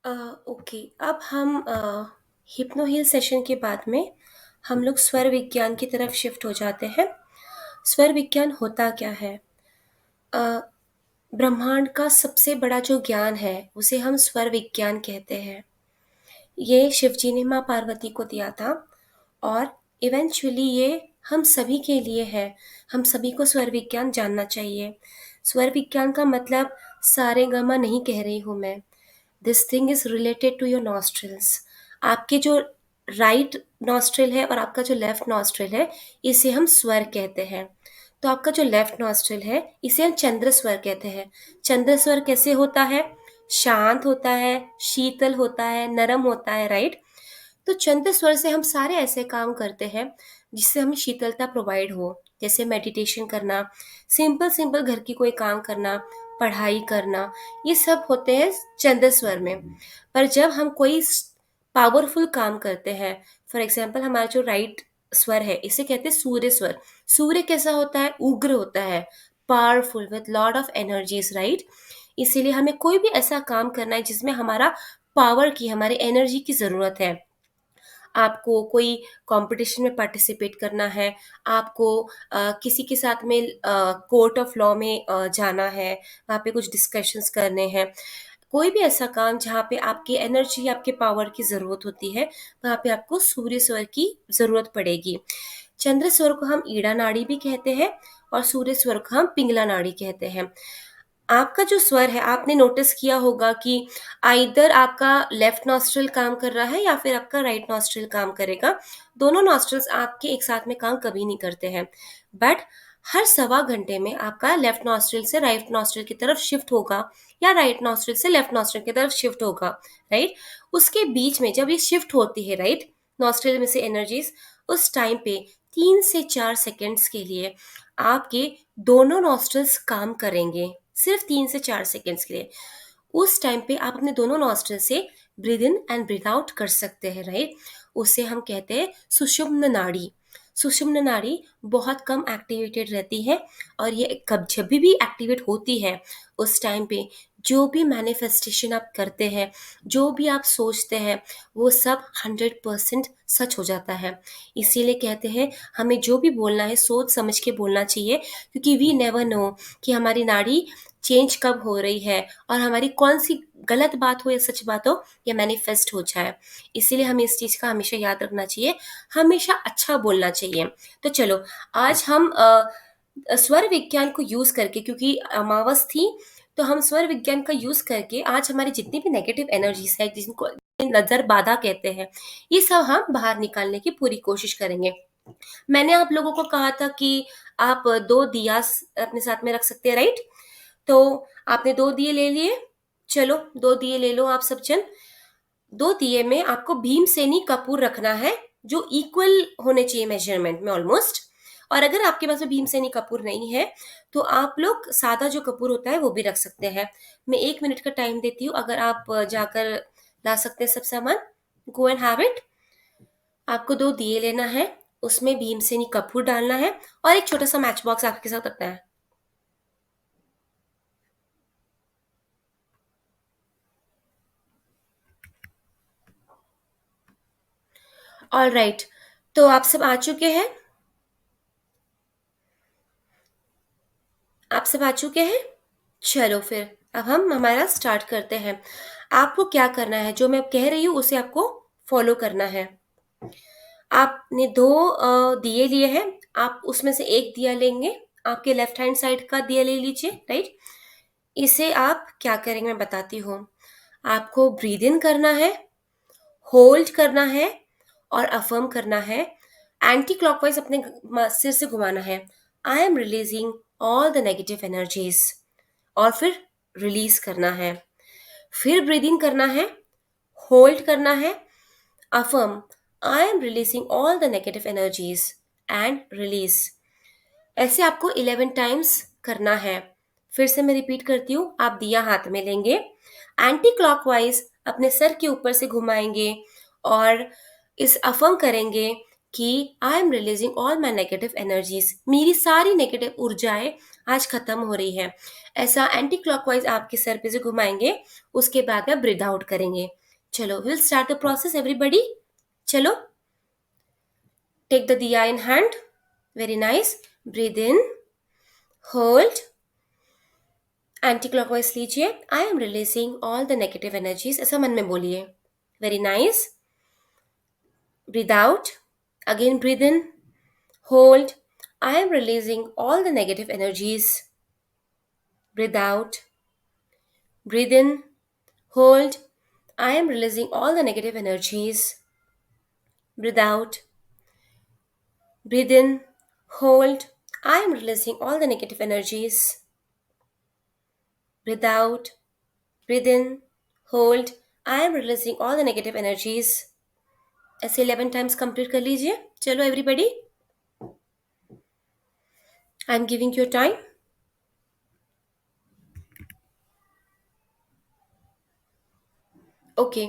अ, okay. अब हम hypno हिल session के बाद में हम लोग स्वर विज्ञान की तरफ शिफ्ट हो जाते हैं। स्वर विज्ञान होता क्या है? अ, ब्रह्मांड का सबसे बड़ा जो ज्ञान है उसे हम स्वर विज्ञान कहते हैं। ये शिवजी ने माँ पार्वती को दिया था और इवेंचुअली ये हम सभी के लिए है। हम सभी को स्वर विज्ञान जानना चाहिए। स्वर विज्ञान का मतलब सारे गामा नहीं कह रही हूँ मैं। This thing is related to your nostrils. आपके जो राइट नॉस्ट्रिल है और आपका जो लेफ्ट नॉस्ट्रिल है, इसे हम स्वर कहते हैं। तो आपका जो लेफ्ट नॉस्ट्रिल है, इसे हम चंद्र स्वर कहते हैं। चंद्र स्वर कैसे होता है? शांत होता है, शीतल होता है, नरम होता है, राइट? तो चंद्र स्वर से हम सारे ऐसे काम करते हैं जिससे हमें शीतलता प्रोवाइड हो। जैसे मेडिटेशन करना, सिंपल सिंपल घर की कोई काम करना, पढ़ाई करना, ये सब होते हैं चंद्र स्वर में। पर जब हम कोई पावरफुल काम करते हैं, फॉर एग्जाम्पल हमारा जो राइट स्वर है इसे कहते हैं सूर्य स्वर। सूर्य कैसा होता है? उग्र होता है, powerful with lot of energies, right? इसीलिए हमें कोई भी ऐसा काम करना है जिसमें हमारा पावर की, हमारी एनर्जी की ज़रूरत है। आपको कोई कंपटीशन में पार्टिसिपेट करना है, आपको किसी के साथ में कोर्ट ऑफ लॉ में जाना है, वहाँ पे कुछ डिस्कशंस करने हैं। कोई भी ऐसा काम जहाँ पे आपकी एनर्जी, आपके पावर की ज़रूरत होती है, वहाँ पे आपको सूर्य स्वर की ज़रूरत पड़ेगी। चंद्र स्वर को हम ईड़ा नाड़ी भी कहते हैं और सूर्य स्वर को हम पिंगला नाड़ी कहते हैं। आपका जो स्वर है, आपने नोटिस किया होगा कि आइदर आपका लेफ्ट नॉस्ट्रिल काम कर रहा है या फिर आपका राइट नॉस्ट्रिल काम करेगा। दोनों नॉस्ट्रिल्स आपके एक साथ में काम कभी नहीं करते हैं। बट हर सवा घंटे में आपका लेफ्ट नॉस्ट्रिल से राइट नॉस्ट्रिल की तरफ शिफ्ट होगा या राइट नॉस्ट्रिल से लेफ्ट नॉस्ट्रिल की तरफ शिफ्ट होगा, राइट? उसके बीच में जब ये शिफ्ट होती है, राइट, नॉस्ट्रिल में से एनर्जीज, उस टाइम पे 3 से 4 सेकेंड्स के लिए आपके दोनों नॉस्ट्रिल्स काम करेंगे, सिर्फ 3 से 4 सेकेंड्स के लिए। उस टाइम पे आप अपने दोनों नॉस्ट्रिल से breathe in and breathe out कर सकते हैं, राइट? उसे हम कहते हैं सुषुम्न नाड़ी। सुषुम्न नाड़ी बहुत कम एक्टिवेटेड रहती है और ये कब जब भी एक्टिवेट होती है, उस टाइम पे जो भी मैनिफेस्टेशन आप करते हैं, जो भी आप सोचते हैं, वो सब 100% सच हो जाता है। इसीलिए कहते हैं हमें जो भी बोलना है सोच समझ के बोलना चाहिए, क्योंकि वी नेवर नो कि हमारी नाड़ी चेंज कब हो रही है और हमारी कौन सी गलत बात हो या सच बात हो, या मैनिफेस्ट हो जाए। इसीलिए हमें इस चीज़ का हमेशा याद रखना चाहिए, हमेशा अच्छा बोलना चाहिए। तो चलो, आज हम स्वर विज्ञान को यूज़ करके, क्योंकि अमावस थी, तो हम स्वर विज्ञान का यूज़ करके आज हमारी जितनी भी नेगेटिव एनर्जीज है, जिनको नज़र बाधा कहते हैं, ये सब हम बाहर निकालने की पूरी कोशिश करेंगे। मैंने आप लोगों को कहा था कि आप 2 दिया अपने साथ में रख सकते हैं, राइट? तो आपने 2 दिए ले लिए। चलो, 2 दिए ले लो आप सब जन। 2 दिए में आपको भीमसेनी कपूर रखना है, जो इक्वल होने चाहिए मेजरमेंट में ऑलमोस्ट। और अगर आपके पास में भीमसेनी कपूर नहीं है, तो आप लोग सादा जो कपूर होता है वो भी रख सकते हैं। मैं 1 मिनट का टाइम देती हूँ, अगर आप जाकर ला सकते हैं सब सामान, गो एंड हैव इट। आपको 2 दिए लेना है, उसमें भीमसेनी कपूर डालना है और एक छोटा सा मैच बॉक्स आपके साथ रखना है। ऑल राइट, तो आप सब आ चुके हैं? आप सब आ चुके हैं? चलो फिर, अब हम हमारा स्टार्ट करते हैं। आपको क्या करना है, जो मैं कह रही हूँ उसे आपको फॉलो करना है। आपने 2 दिए लिए हैं, आप उसमें से एक दिया लेंगे, आपके लेफ्ट हैंड साइड का दिया ले लीजिए, राइट? इसे आप क्या करेंगे मैं बताती हूँ। आपको ब्रीद इन करना है, होल्ड करना है और अफर्म करना है। एंटी क्लॉकवाइज अपने सिर से घुमाना है। आई am releasing all the negative energies, और फिर रिलीज करना है। फिर ब्रीद इन करना है, होल्ड करना है, affirm, I am releasing all the negative energies and release. ऐसे आपको 11 टाइम्स करना है। फिर से मैं रिपीट करती हूँ, आप दिया हाथ में लेंगे, एंटी क्लॉकवाइज अपने सर के ऊपर से घुमाएंगे और इस अफर्म करेंगे कि आई am releasing all my negative energies. मेरी सारी नेगेटिव ऊर्जाएं आज खत्म हो रही है। ऐसा एंटी क्लॉकवाइज आपके सर पे से घुमाएंगे, उसके बाद में ब्रीथ आउट करेंगे। चलो, will start the process everybody. चलो, टेक द दिया in hand. Very nice. Breathe in, hold, anticlockwise लीजिए। I am releasing all the negative energies, ऐसा मन में बोलिए। Very nice. Breathe out, again breathe in, hold. I am releasing all the negative energies. Breathe out. Breathe in. Hold. I am releasing all the negative energies. Breathe out. Breathe in. Hold. I am releasing all the negative energies. Breathe out. Breathe in. Hold. I am releasing all the negative energies. ऐसे 11 times complete कर लीजिए। चलो everybody, I am giving your time. Okay,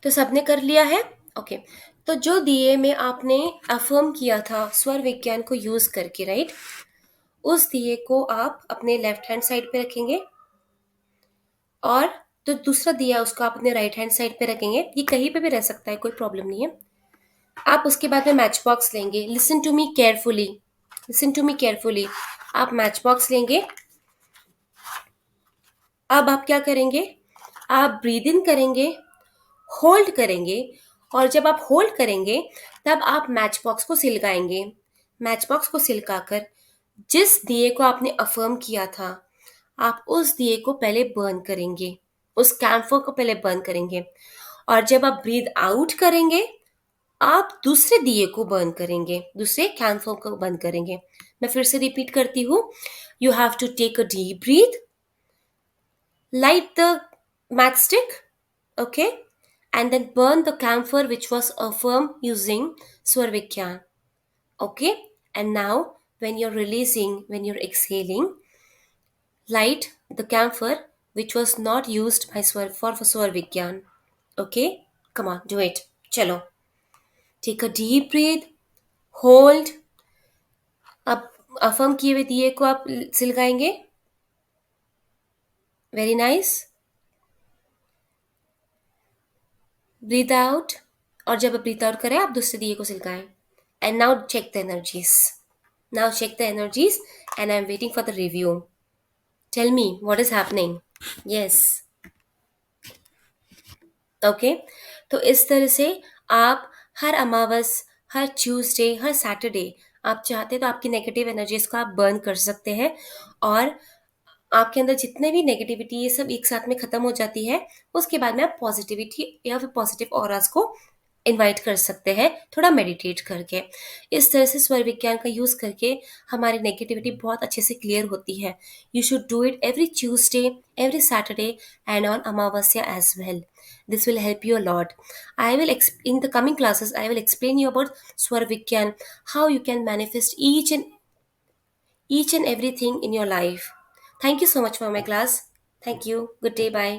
तो सबने कर लिया है। Okay, तो जो दिए में आपने अफर्म किया था स्वर विज्ञान को यूज करके, राइट, उस दिए को आप अपने लेफ्ट हैंड साइड पे रखेंगे, और तो दूसरा दिया उसको आप अपने राइट हैंड साइड पे रखेंगे। ये कहीं पे भी रह सकता है, कोई प्रॉब्लम नहीं है। आप उसके बाद में मैच बॉक्स लेंगे। Listen to me carefully, listen to me carefully. आप मैच बॉक्स लेंगे। अब आप क्या करेंगे, आप ब्रीद इन करेंगे, होल्ड करेंगे, और जब आप होल्ड करेंगे तब आप मैच बॉक्स को सिलकाएंगे। मैच बॉक्स को सिलकाकर जिस दिए को आपने अफर्म किया था, आप उस दिए को पहले बर्न करेंगे, उस कैम्फर को पहले बर्न करेंगे, और जब आप ब्रीद आउट करेंगे आप दूसरे दिए को बर्न करेंगे, दूसरे कैम्फर को बर्न करेंगे। मैं फिर से रिपीट करती हूँ। You have to take a deep breath, light the matchstick, okay, and then burn the camphor which was affirmed using Swarvikyan, okay. And now when you're releasing, when you're exhaling, light the camphor which was not used by Swarvikyan, okay. Come on, do it. Chalo, take a deep breath, hold। अब affirm किए हुए दिए को आप सिलगाएंगे। Very nice. Breathe out, और जब आप ब्रीथ आउट करें आप दूसरे दिए को सिलकाएं। And now check the energies, now check the energies, and I am waiting for the review. Tell me what is happening. Yes, okay. तो इस तरह से आप हर अमावस, हर ट्यूसडे, हर सैटरडे आप चाहते तो आपकी नेगेटिव एनर्जीज को आप बर्न कर सकते हैं, और आपके अंदर जितने भी नेगेटिविटी ये सब एक साथ में खत्म हो जाती है। उसके बाद में आप पॉजिटिविटी या फिर पॉजिटिव ऑरास को इनवाइट कर सकते हैं, थोड़ा मेडिटेट करके। इस तरह से स्वर विज्ञान का यूज़ करके हमारी नेगेटिविटी बहुत अच्छे से क्लियर होती है। You should do it every Tuesday, every Saturday, and on Amavasya as well. This will help you a lot. In the coming classes, I will explain you about Swar Vigyan, how you can manifest each and everything in your life. Thank you so much for my class. Thank you. Good day. Bye.